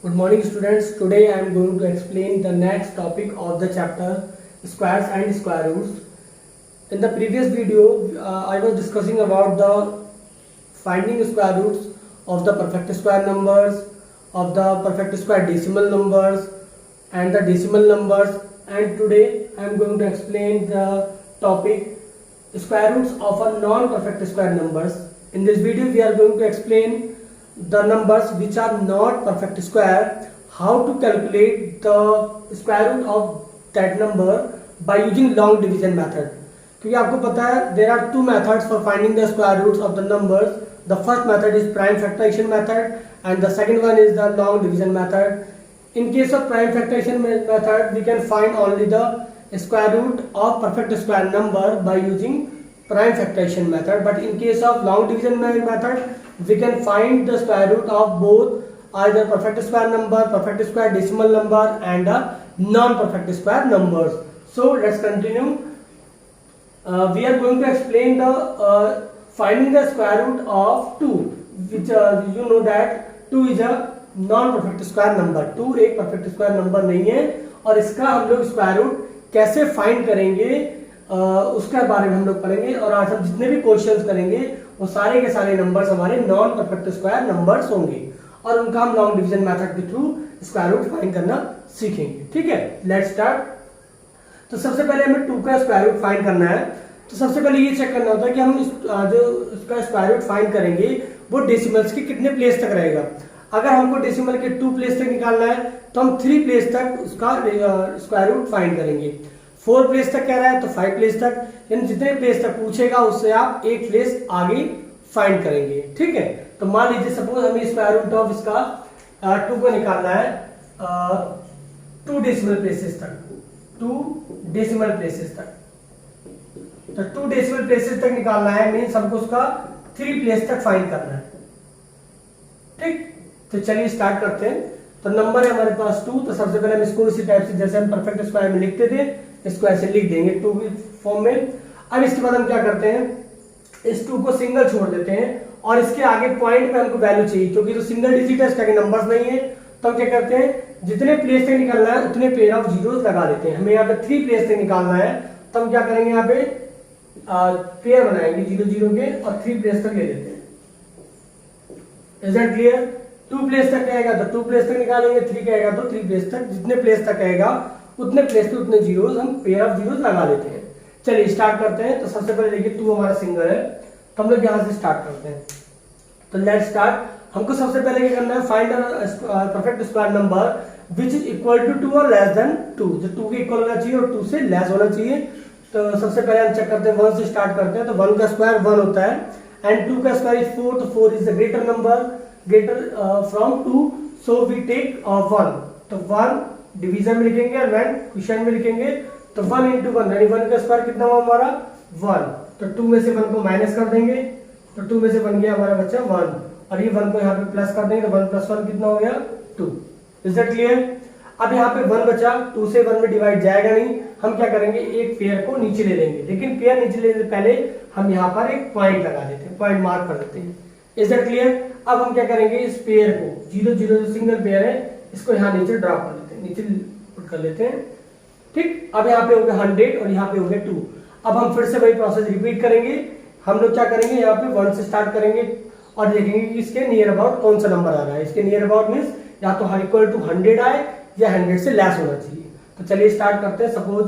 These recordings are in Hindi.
Good morning students. Today I am going to explain the next topic of the chapter squares and square roots. In the previous video I was discussing about the finding square roots of the perfect square numbers, of the perfect square decimal numbers and the decimal numbers, and today I am going to explain the topic square roots of a non-perfect square numbers. In this video we are going to explain the numbers which are not perfect square, how to calculate the square root of that number by using long division method. क्योंकि आपको पता है there are two methods for finding the square roots of the numbers. The first method is prime factorization method and the second one is the long division method. In case of prime factorization method, we can find only the square root of perfect square number by using prime factorization method, but in case of long division method we can find the square root of both either perfect square number, perfect square decimal number and non-perfect square numbers. So let's continue. We are going to explain the finding the square root of 2, which you know that 2 is a non-perfect square number. 2 एक perfect square number नहीं है और इसका हम लोग square root कैसे find करेंगे उसके बारे में हम लोग पढ़ेंगे। और आज हम जितने भी क्वेश्चंस करेंगे वो सारे के सारे नंबर्स हमारे नॉन परफेक्ट स्क्वायर नंबर्स होंगे और उनका हम लॉन्ग डिवीजन मेथड के थ्रू स्क्वायर रूट फाइंड करना सीखेंगे। ठीक है, लेट्स स्टार्ट। तो सबसे पहले हमें 2 का स्क्वायर रूट फाइंड करना है। तो सबसे पहले ये चेक करना होता है कि हम जो इसका स्क्वायर रूट फाइंड करेंगे वो डेसिमल्स के कितने प्लेस तक रहेगा। अगर हमको डेसिमल के 2 प्लेस तक निकालना है तो हम 3 प्लेस तक उसका स्क्वायर रूट फाइंड करेंगे। 4 प्लेस तक कह रहा है तो 5 प्लेस तक, यानी जितने प्लेस तक पूछेगा उससे आप एक प्लेस आगे फाइंड करेंगे। ठीक है, तो मान लीजिए सपोज हमें स्क्वायर रूट ऑफ इसका 2 को निकालना है 2 डेसिमल प्लेसेस तक, 2 डेसिमल प्लेसेस तक। तो 2 डेसिमल प्लेसेस तक निकालना है मीन्स हमको उसका 3 प्लेस तक फाइंड करना है। ठीक, तो चलिए स्टार्ट करते हैं। तो नंबर है हमारे पास 2। तो सबसे पहले हम इसको इसी टाइप से जैसे हम परफेक्ट स्क्वायर में लिखते थे इसको ऐसे लिख देंगे 2 फॉर्म में। अब इसके बाद हम क्या करते हैं, इस 2 को सिंगल छोड़ देते हैं और इसके आगे पॉइंट पे हमको वैल्यू चाहिए क्योंकि तो सिंगल डिजिट है, इसके आगे नंबर्स नहीं है। तो हम क्या करते हैं, जितने प्लेस तक निकालना है उतने पेयर ऑफ जीरोस लगा देते हैं। हमें यहाँ पे 3 प्लेस तक निकालना है तो हम क्या करेंगे, यहाँ पे पेयर बनाएंगे 0 0 के और 3 प्लेस तक ले लेते हैं। Is that clear? 2 प्लेस तक कहेगा तो 2 प्लेस तक निकालेंगे, 3 कहेगा तो 3 प्लेस तक, जितने प्लेस तक कहेगा उतने प्लेस पे उतने जीरोस हम पेयर ऑफ जीरोस लगा देते हैं। चलिए स्टार्ट करते हैं। तो सबसे पहले देखिए 2 हमारा सिंगल है तो हम लोग यहां से स्टार्ट करते हैं। तो लेट्स स्टार्ट। हमको सबसे पहले क्या करना है, find perfect square number which is equal to 2 और लेस देन 2। जो 2 के इक्वल होना चाहिए और 2 से लेस होना चाहिए। तो सबसे पहले हम चेक करते हैं 1 से स्टार्ट करते हैं। तो 1 का स्क्वायर 1 होता है एंड 2 का स्क्वायर इज 4। तो 4 is the greater number, greater from 2, so we take 1। तो 1 डिवीजन में लिखेंगे और 1 क्वेश्चन में लिखेंगे। तो 1 into 1 यानी 1 का स्क्वायर कितना हुआ हमारा 1। तो 2 में से 1 को माइनस कर देंगे तो 2 में से 1 गया हमारा बच्चा 1 और ये 1 को यहाँ पे प्लस कर देंगे तो 1 + 1 कितना हो गया 2। Is that clear? अब यहाँ पे 1 बचा, 2 से 1 में डिवाइड जाएगा नहीं। हम क्या करेंगे, एक पेयर को नीचे ले लेंगे, लेकिन पेयर नीचे लेने से पहले हम यहाँ पर एक पॉइंट लगा देते हैं, पॉइंट मार्क कर देते हैं। Is that clear? अब हम क्या करेंगे, इस पेयर को 0 0 जो सिंगल पेयर है इसको यहाँ नीचे ड्रॉप कर लेते हैं, नीचे पुट कर लेते हैं। ठीक, अब यहाँ पे हो गया 100 और यहाँ पे हो गया 2। अब हम फिर से वही प्रोसेस रिपीट करेंगे। हम लोग क्या करेंगे, यहाँ पे 1 से स्टार्ट करेंगे और देखेंगे कि इसके नियर अबाउट कौन सा नंबर आ रहा है। इसके नियर अबाउट मीन्स या तो इक्वल टू 100 आए या 100 से लेस होना चाहिए। तो चलिए स्टार्ट करते हैं। सपोज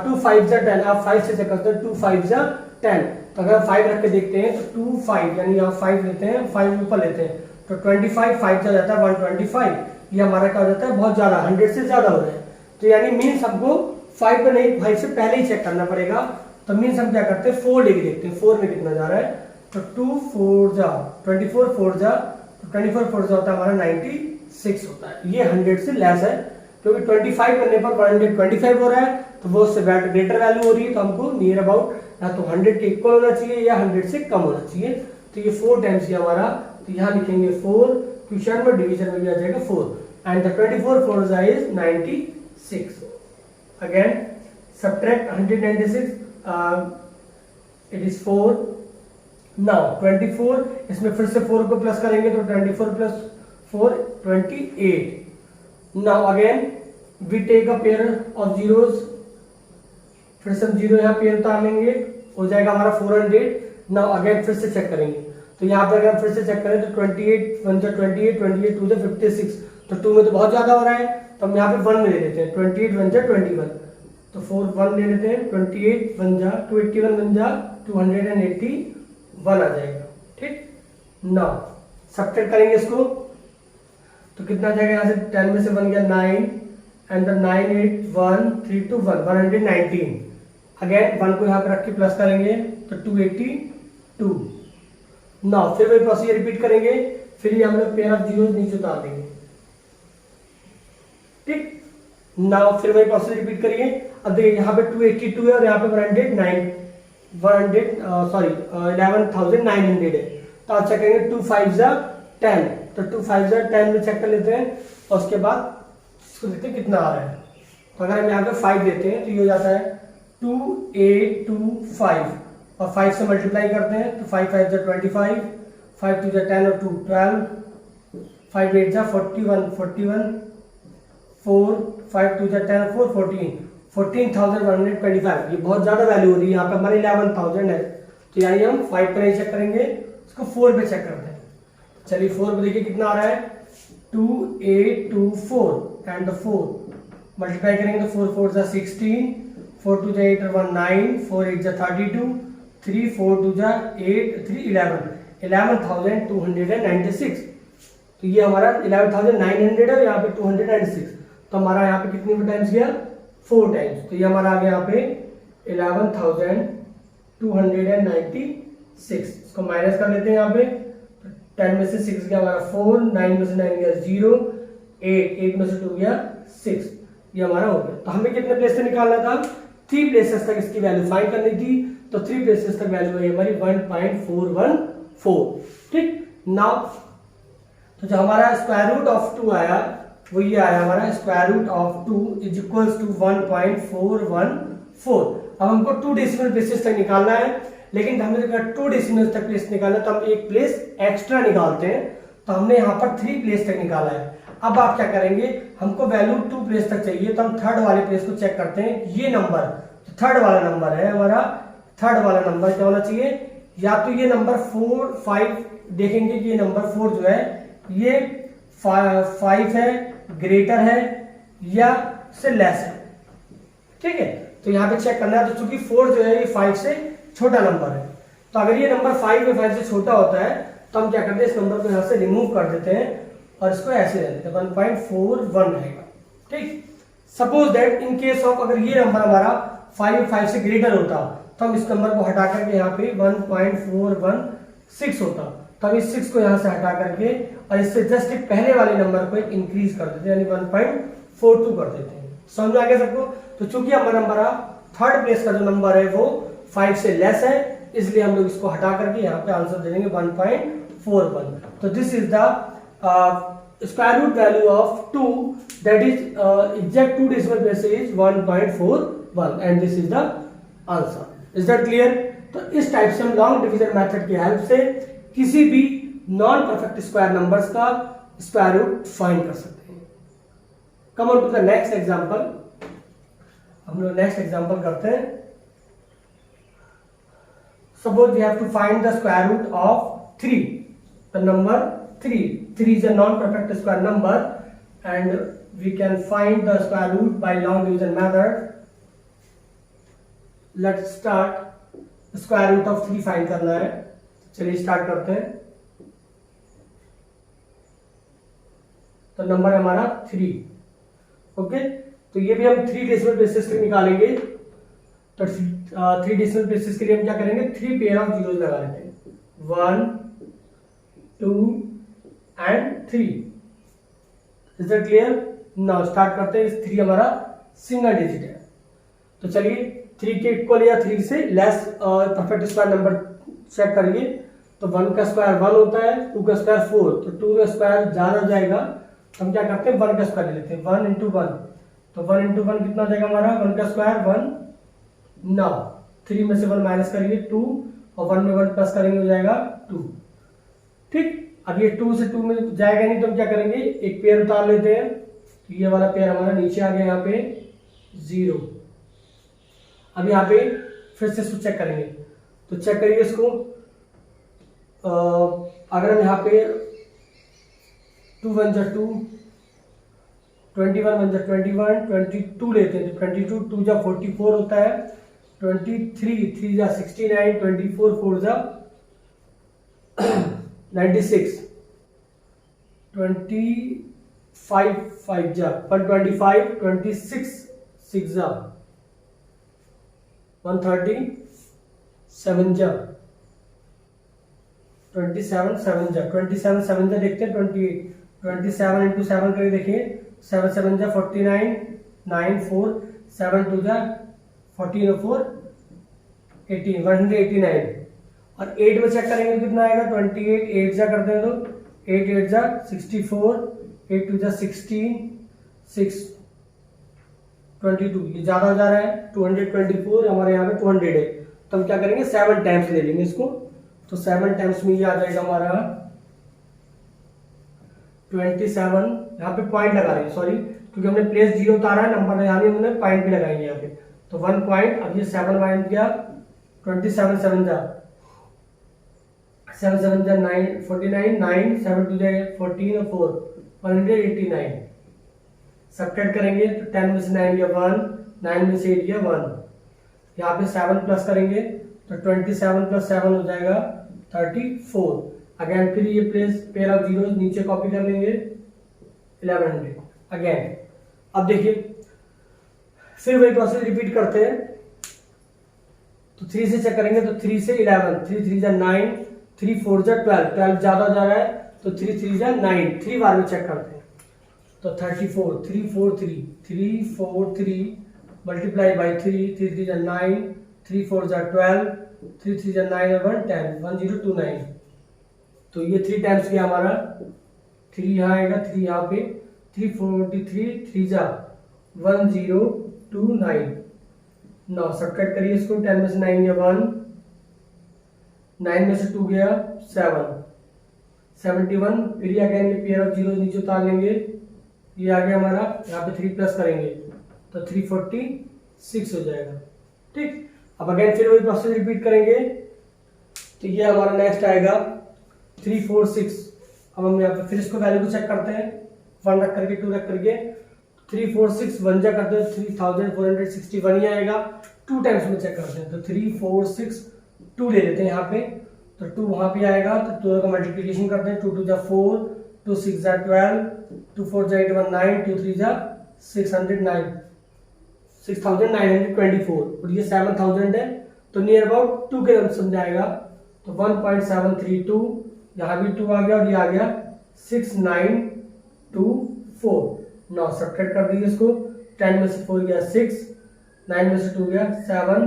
2 5 जा 10, आप 5 से चेक करते हैं 2 5 जा 10। तो अगर 5 रख के देखते हैं तो 2 5 यानी यहाँ 5 लेते हैं, 5 ऊपर लेते हैं तो 25, 5 जा जाता है 125। ये हमारा क्या हो जाता है, बहुत ज्यादा 100 से ज्यादा हो रहा है। तो यानी मीन्स हमको 5 पे नहीं, 5 से पहले ही चेक करना पड़ेगा। तो मीन्स हम क्या करते हैं 4 लेके देखते हैं 4 में कितना जा रहा है। तो 2 4 जा 24, 4 जा तो 24 4 जा होता है हमारा 96 होता है। ये 100 से लेस है क्योंकि 25 करने पर 125 हो रहा है तो वो उससे ग्रेटर वैल्यू हो रही है। तो हमको नियर अबाउट या तो 100 के इक्वल होना चाहिए या 100 से कम होना चाहिए। तो ये 4 टाइम्स ही हमारा, तो यहाँ लिखेंगे 4, क्वेश्चन में डिवीजन में भी आ जाएगा 4 and the 24 4 is 96। Again, subtract 196, it is 4. Now 24, इसमें फिर से 4 को प्लस करेंगे तो 24 + 428। Now again we take a pair of zeros, फिर से हम जीरो यहाँ पेयर उतार लेंगे, हो जाएगा हमारा 400। नाउ अगेन फिर से चेक करेंगे, तो यहाँ पे अगर फिर से चेक करें तो 28 1 जा 28, 28 2 जा 56, तो 2 में तो बहुत ज्यादा हो रहा है, तो हम यहाँ पे 1 में ले लेते हैं। 28 1 जा 21, तो 4 1 ले लेते हैं। 28 1 जा 281 1 जा 281 आ जाएगा। ठीक, नाउ सब्ट्रैक्ट करेंगे इसको, तो कितना जाएगा यहाँ से 10 में से 1 गया 9 एंड द 9 8 1 3 2 1 119। अगेन 1 को यहाँ पे रख के प्लस करेंगे तो 282। नाउ फिर वही प्रोसीजर रिपीट करेंगे, फिर ये हम लोग पेयर ऑफ जीरो नीचे उतार देंगे। ठीक, नाउ फिर वही प्रोसीजर रिपीट करिए। अब देखिए यहाँ पे 282 है और यहाँ पे 11,900 है, तो आप चेक करेंगे 2 5 जा 10, तो 2 5 जा 10 में चेक कर लेते हैं और उसके बाद इसको देखते हैं कितना आ रहा है। तो अगर हम यहाँ पे 5 देते हैं तो ये हो जाता है 2825 और 5 से मल्टीप्लाई करते हैं तो 5 5 जा 25, 5 2 जा 10 और 2 12, 5 8 जा 41 41, 4 5 2 जा 10 4 14, 14,125। ये बहुत ज्यादा वैल्यू हो रही है, यहाँ पे हमारे 11,000 है, तो यानी हम 5 पे नहीं चेक करेंगे, इसको 4 पे चेक करते हैं। चलिए 4 पे देखिए कितना आ रहा है 2824 एंड 4 मल्टीप्लाई करेंगे तो 4 4 जा 16, 4 2 जा 8 और 1 9, 4 8 जा 32, 3 4 2 जा 8 3 11, 11,296। तो ये हमारा 11,900 है, यहाँ पे 296, तो हमारा यहाँ पे कितनी टाइम्स गया 4 टाइम्स, तो ये हमारा आ गया यहाँ पे 11,296। इसको माइनस कर लेते हैं यहाँ पे, 10 में से 6 गया हमारा 4, 9 में से 9 गया 0, 8 में से 2 गया 6, ये हमारा हो गया। तो हमें कितने प्लेस से निकालना था 3 प्लेसेस तक इसकी वैल्यू फाइंड करनी थी, तो 3 प्लेसेस तक वैल्यू है हमारी 1.414। ठीक, नाउ तो जो हमारा स्क्वायर रूट ऑफ 2 आया वो ये आया हमारा square root of 2 is equals to 1.414। अब हमको 2 डेसिमल प्लेसेस तक निकालना है, लेकिन हमें अगर 2 डेसिमल तक प्लेस निकालना है तो हम एक प्लेस एक्स्ट्रा निकालते हैं, तो हमने यहाँ पर 3 प्लेस तक निकाला है। अब आप क्या करेंगे, हमको वैल्यू 2 प्लेस तक चाहिए, तो हम थर्ड वाले प्लेस को चेक करते हैं। ये नंबर तो थर्ड वाला नंबर है हमारा, थर्ड वाला नंबर क्या होना चाहिए, या तो ये नंबर 4 5 देखेंगे कि ये नंबर 4 जो है ये 5 है, ग्रेटर है या से लेस है। ठीक है, तो यहाँ पे चेक करना है, तो चूंकि 4 जो है ये 5 से छोटा नंबर है, तो अगर ये नंबर 5 में 5 से छोटा होता है तो हम क्या करते हैं, इस नंबर को यहाँ से रिमूव कर देते हैं और इसको ऐसे रख देते हैं 1.41 रहेगा। ठीक, suppose that in case of अगर ये नंबर हमारा 5 से ग्रेटर होता तो हम इस नंबर को हटा करके यहाँ पे 1.416 होता, तो हम इस 6 को यहाँ से हटा करके और इससे जस्ट एक पहले वाले नंबर को एक इंक्रीज कर देते हैं, यानी 1.42 कर देते हैं। समझ आ गया सबको। तो चूंकि हमारा थर्ड प्लेस का जो नंबर है वो 5 से लेस है, इसलिए हम लोग इसको हटा करके यहाँ पे आंसर दे देंगे 1.41। तो this is the square root value of 2, that is exact 2 decimal place is 1.41 and this is the answer. Is that clear. तो इस टाइप से हम लॉन्ग डिवीजन मेथड की हेल्प से किसी भी नॉन परफेक्ट स्क्वायर नंबर्स का स्क्वायर रूट फाइंड कर सकते हैं। Come on to the next example. हम लोग नेक्स्ट एग्जांपल करते हैं। Suppose we have to find the square root of 3, the number 3 is a non-perfect square number and we can find the square root by long division method. Let's start. Square root of 3 find करना है, चलिए स्टार्ट करते हैं। तो नंबर है हमारा 3। ओके, तो ये भी हम 3 डेसिमल प्लेसेस के निकालेंगे। तो 3 डेसिमल प्लेसेस के लिए हम क्या करेंगे, 3 पेयर ऑफ जीरोस लगा लेते हैं, 1 2 and 3। Is that clear. Now start करते हैं। 3 हमारा सिंगल डिजिट है, तो चलिए 3 के इक्वल या 3 से less perfect square number check करिए। तो 1 का स्क्वायर 1 होता है, 2 का स्क्वायर 4, तो 2 का स्क्वायर ज्यादा हो जाएगा, तो हम क्या करते हैं 1 का स्क्वायर ले लेते हैं, 1 इंटू 1। तो 1 इंटू 1 कितना हो जाएगा हमारा, 1 का स्क्वायर 1। नाउ 3 में से 1 माइनस करिए 2 और 1 में 1 प्लस करेंगे हो जाएगा 2। ठीक, अब ये 2 से 2 में जाएगा नहीं तो हम क्या करेंगे, एक पेयर उतार लेते हैं, तो ये वाला पेयर हमारा नीचे आ गया यहाँ पे 0। अब यहाँ पे फिर से इसको चेक करेंगे, तो चेक करिए इसको। अगर हम यहाँ पे 2 1 जा 2, 21 1 जा 21, 22 लेते हैं तो 22 2 जा 44 होता है, 23 3 जा 69, 24 4 जा 96, 25 5 जा 125, 26 6 जा 130, 7 जा 27 7 जा 27 7 जा देखते हैं 28, 27 इंटू 7 करके देखिए, 7 7 जा 49, 9 4 7 2 जा 14 और 4 18, 189। और 8 में चेक करेंगे तो कितना आएगा, 28 8 जा करते हैं तो 8 8 जा 64, 8 2 जा 16, 6 22, ये ज्यादा हो जा रहा है 224, हमारे यहाँ पे 200 है, तो हम क्या करेंगे 7 टाइम्स ले लेंगे इसको, तो 7 टाइम्स में ये आ जाएगा हमारा 27। यहाँ पे पॉइंट लगा रहे हैं, सॉरी, क्योंकि हमने प्लेस 0 उतारा है, नंबर यहाँ नहीं, हमने पॉइंट भी लगाएंगे यहाँ पे, तो 1 पॉइंट। अब ये 7 माइनस किया, 27 7 जा 7 7 जा 9 49, 9 7 2 जा 14 और 4 189। सब्ट्रैक्ट करेंगे तो 10 में से 9 गया 1, 9 में से 8 गया 1, यहाँ पे 7 प्लस करेंगे तो 27 प्लस 7 हो जाएगा 34। अगेन फिर ये प्लेस पेयर ऑफ जीरो नीचे कॉपी कर लेंगे 1100 अगेन। अब देखिए फिर वही प्रोसेस रिपीट करते हैं, तो 3 से चेक करेंगे तो 3 से 11, 3 3 जा 9, 3 4 जा 12, 12 ज्यादा जा रहा है तो 3 3 जा 9, 3 बार में चेक करते हैं तो 34 3 4 3 3 4 3 मल्टीप्लाई बाई 3, 3 3 जा 9, 3 4 जा 12, 3 3 जा 9 और 1 10, 1029। तो ये 3 टाइम्स गया हमारा, 3 यहाँ आएगा, 3 यहाँ पे, 343 3 जा 1029। नाउ सब्ट्रैक्ट करिए इसको, 10 में से 9 गया 1, 9 में से 2 गया 7, 71। फिर अगेन ये पेयर ऑफ जीरो नीचे उतार लेंगे, ये आ गया हमारा, यहाँ पे 3 प्लस करेंगे तो 346 हो जाएगा। ठीक, अब अगेन फिर वही प्रोसेस रिपीट करेंगे, तो ये हमारा नेक्स्ट आएगा 346। अब हम यहाँ पे फिर इसको वैल्यू को चेक करते हैं, 1 रख करके 2 रख करके 346 1 जा करते हैं 3461 ही आएगा। 2 टाइम्स में चेक करते हैं तो 346 2 ले लेते हैं यहाँ पे, तो 2 वहां पे आएगा तो 2 का मल्टीप्लीकेशन करते हैं, 2 2 जा 4, 2 6 जा 12, 2 4 जा 8 1 9, 2 3 जा 609 6924, और ये 7000 है तो नियर अबाउट 2 के नंबर समझाएगा, तो 1.732, यहाँ भी 2 आ गया और ये आ गया 6924। नाउ सब्ट्रैक्ट कर दीजिए इसको, 10 में से 4 गया 6, 9 में से 2 गया 7,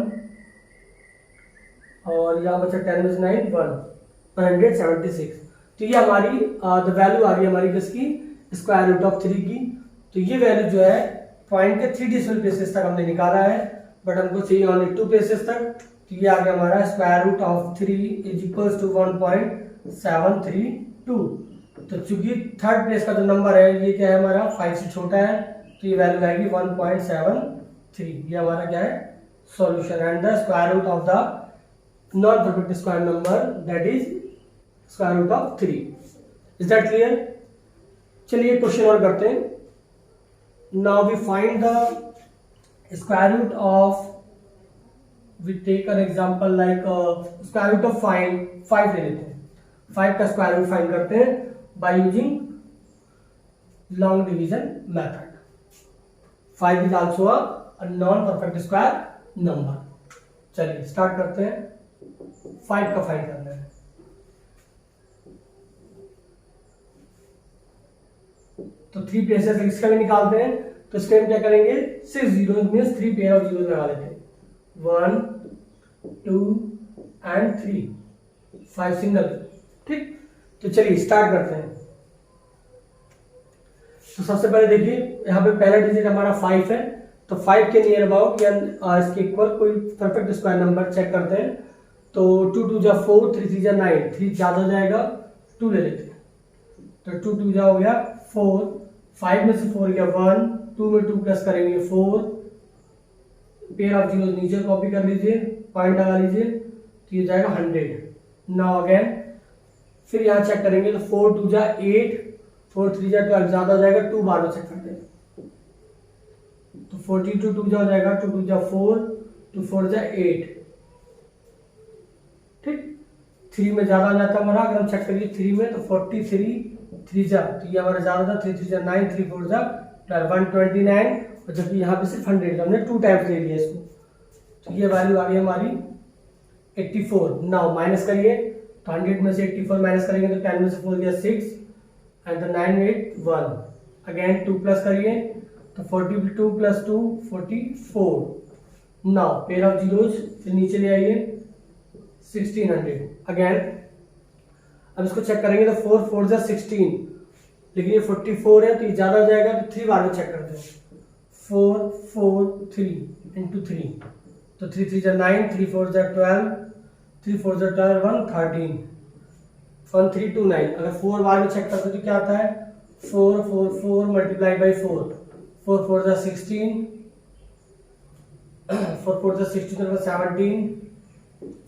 और यहाँ बचा 10 में से 9 176। तो ये हमारी द वैल्यू आ गई हमारी किसकी, स्क्वायर रूट ऑफ 3 की। तो ये वैल्यू जो है पॉइंट के 3 डेसिमल प्लेसेस तक हमने निकाला है, बट हमको चाहिए ओनली 2 प्लेसेस तक, तो ये आ गया हमारा square root of 3 is equals to 1.732। तो चूंकि थर्ड प्लेस का जो नंबर है ये क्या है हमारा 5 से छोटा है, तो ये वैल्यू आएगी 1.73। ये हमारा क्या है solution, and the square root of the non perfect square number that is square root of 3। Is that clear? चलिए क्वेश्चन और करते हैं। Now we find the square root of, we take an example like square root of 5 ले लेते हैं, 5 का स्क्वायर रूट फाइंड करते हैं by using long division method. 5 is also a non-perfect square number. चलिए स्टार्ट करते हैं, 5 का फाइंड करना है। तो 3 प्लेसेस इसका भी निकालते हैं, तो इसके हम क्या करेंगे 6 zero means 3 pair of zero लगा लेते हैं, 1 2 एंड 3, 5 सिंगल। ठीक, तो चलिए स्टार्ट करते हैं। तो सबसे पहले देखिए यहाँ पे पहला डिजिट हमारा 5 है, तो 5 के नियर अबाउट या इसके इक्वल कोई परफेक्ट स्क्वायर नंबर चेक करते हैं। तो 2 2 जा 4, 3 3 जा 9, 3 ज्यादा जाएगा 2 ले लेते हैं, तो 2 2 जा हो गया 4, 5 में से 4 गया 1, 2 में 2 प्लस करेंगे 4, पेयर ऑफ जीरो नीचे कॉपी कर लीजिए, पॉइंट लगा लीजिए, तो ये जाएगा 100। नाउ अगेन फिर यहाँ चेक करेंगे तो 4 2 जा 8, 4 3 जा 12, ज्यादा हो जाएगा 2 बार में चेक करते हैं, तो 42 2 जा हो जाएगा 2 2 जा 4, 2 4 जा 8, ठीक। 3 में ज्यादा हो जाता है हमारा, अगर हम चेक करिए 3 में तो 43 3 जा, तो ये हमारा ज्यादा था, 3 3 जा 9, 3 4 जा 129, और जबकि यहाँ पे सिर्फ 100, हमने 2 टाइम्स ले लिया इसको, तो ये वैल्यू आ गई हमारी 84। नाउ माइनस करिए, तो 100 में से 84 माइनस करेंगे तो 10 में से 4 गया 6 एंड 9 8 1, अगेन 2 प्लस करिए तो 42 plus 2 44। Now pair of zeros फिर नीचे ले आइए 1600, अगेन अब इसको चेक करेंगे तो 4 4 जा 16, लेकिन ये 44 है तो ये ज्यादा हो जाएगा, तो 3 बार में चेक करते हैं, 4 4 3 इंटू 3, तो 3 3 जा 9, 3 4 जा 12, 3 4 जा 12 1 13, 1329। अगर 4 बार में चेक करते तो क्या आता है, 4 4 4 मल्टीप्लाई बाई 4, 4 4 जा 16, 4 4 जा 16 और 17,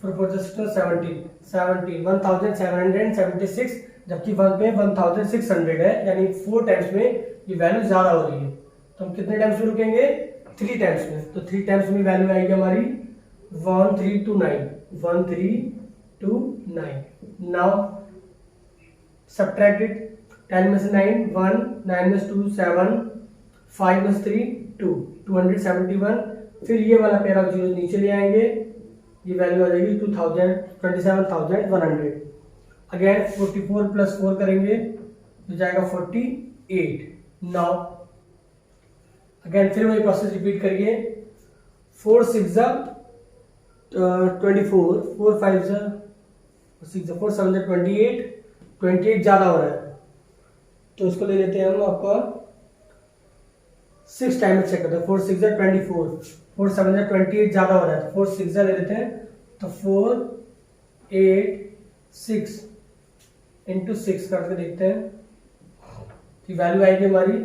4 4 जा 16 17 17 1776, जबकि 1 पे 1600 है, यानी 4 टाइम्स में ये वैल्यू ज्यादा हो रही है, तो हम कितने टाइम्स में रुकेंगे, 3 टाइम्स में, तो 3 टाइम्स में वैल्यू आएगी हमारी 1329 1329। नाउ सब्ट्रैक्ट इट, 10 में से 9 1, 9 में से 2 7, 5 में से 3 2, 271। फिर ये वाला पेयर ऑफ जीरो नीचे ले आएंगे, ये वैल्यू आ जाएगी 27,100। अगेन 44 प्लस 4 करेंगे तो जाएगा 48। नाउ अगेन फिर वही प्रोसेस रिपीट करिए, 4 6 जा 24, 4 5 जा 6 4 7 जा 28, 28 ज्यादा हो रहा है तो इसको ले लेते हैं हम आपका 6 टाइम में चेक करते हैं, 4 6 जा 24, 4 7 जा 28 ज्यादा हो रहा है, 4 6 जा ले लेते हैं, तो 4 8 6 इंटू 6 करके देखते हैं, तो वैल्यू आएगी हमारी,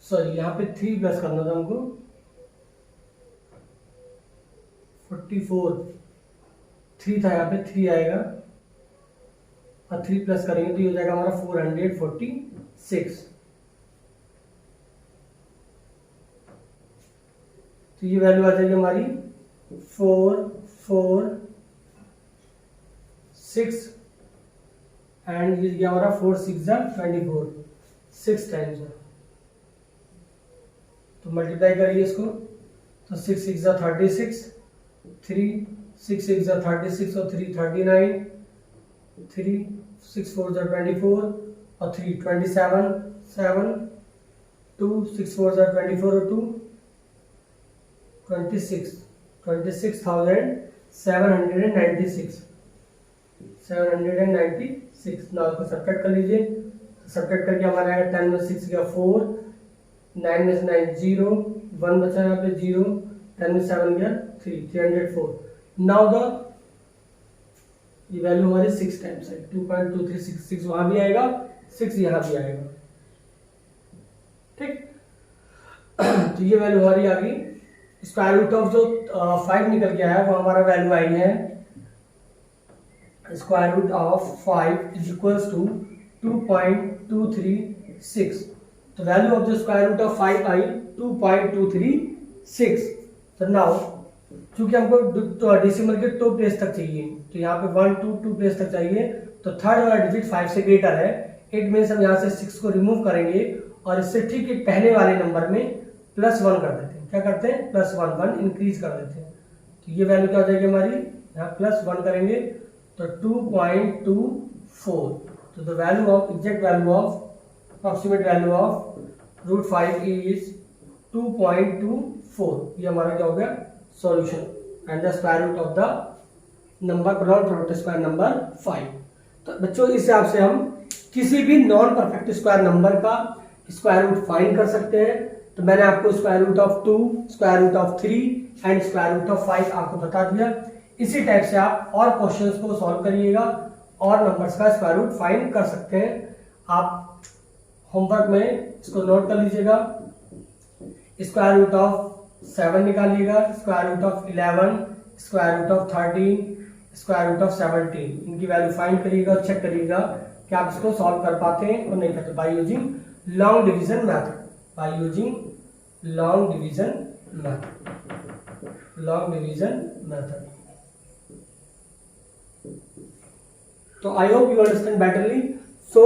सॉरी यहाँ पे 3 प्लस करना था हमको, 44 3 था, यहाँ पे 3 आएगा और 3 प्लस करेंगे तो ये हो जाएगा हमारा 446। तो ये वैल्यू आ जाएगी हमारी 4 4 6 एंड ये गया हमारा 4 6 जा 24, 6 टाइम्स है, तो मल्टीप्लाई करिए इसको, तो 6 6 जा 36, 3 6 6 जा 36 और 3 39, 3 6 4 जा 24 और 3 27 7, 2 6 4 जा 24 और 2 26, 26,796 796। ना उसको सब्ट्रैक्ट कर लीजिए, सब्ट्रैक्ट करके हमारा आएगा 10 में 6 गया 4, 9 में से 9 0, 1 बचा यहाँ पे 0, 10 में 7 गया 3 304। नाउ द ये वैल्यू हमारी 6 टाइम्स है, 2.236 वहां भी आएगा, 6 यहाँ भी आएगा, ठीक। तो ये वैल्यू हमारी आ गई, स्क्वायर रूट ऑफ जो 5 निकल के आया वो हमारा वैल्यू आई है, square root of 5 is equals to 2.236। तो value of the square root of 5 आई 2.236। तो नाउ चूंकि हमको डेसिमल के 2 प्लेस तक चाहिए, तो यहाँ पे 1 2 2 प्लेस तक चाहिए, तो थर्ड वाला डिजिट 5 से ग्रेटर है, इट मीन्स हम यहाँ से 6 को रिमूव करेंगे और इससे ठीक एक पहले वाले नंबर में +1 कर देते हैं। क्या करते हैं, +1 1 इंक्रीज कर देते हैं। तो ये वैल्यू क्या हो जाएगी हमारी, यहाँ +1 करेंगे तो 2.24। तो the value of exact value of approximate value of √5 is 2.24। ये हमारा क्या हो गया solution, and the square root of the number product square number 5। तो बच्चों इस हिसाब से हम किसी भी नॉन परफेक्ट स्क्वायर नंबर का स्क्वायर रूट फाइंड कर सकते हैं। तो मैंने आपको square root of 2, square root of 3 and square root of 5 आपको बता दिया। इसी टाइप से आप और क्वेश्चंस को सॉल्व करिएगा और नंबर्स का स्क्वायर रूट फाइंड कर सकते हैं। आप होमवर्क में इसको नोट कर लीजिएगा। स्क्वायर रूट ऑफ 7 निकालिएगा, square root of 11, square root of 13, square root of 17, इनकी वैल्यू फाइंड करिएगा, चेक करिएगा कि आप इसको सॉल्व कर पाते हैं और नहीं करते by using long division method, by using long division method, long division method. So I hope you understand betterly. So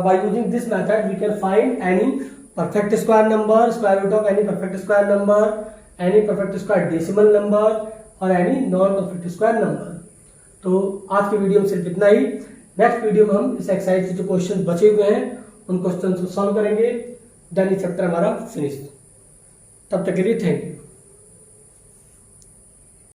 by using this method we can find any perfect square number, square root of any perfect square number, any perfect square decimal number or any non perfect square number. तो आज के वीडियो में सिर्फ इतना ही। नेक्स्ट वीडियो में हम इस एक्सरसाइज के जो क्वेश्चन बचे हुए हैं उन क्वेश्चन को सॉल्व करेंगे, देन ये चैप्टर हमारा फिनिश। तब तक के लिए थैंक यू।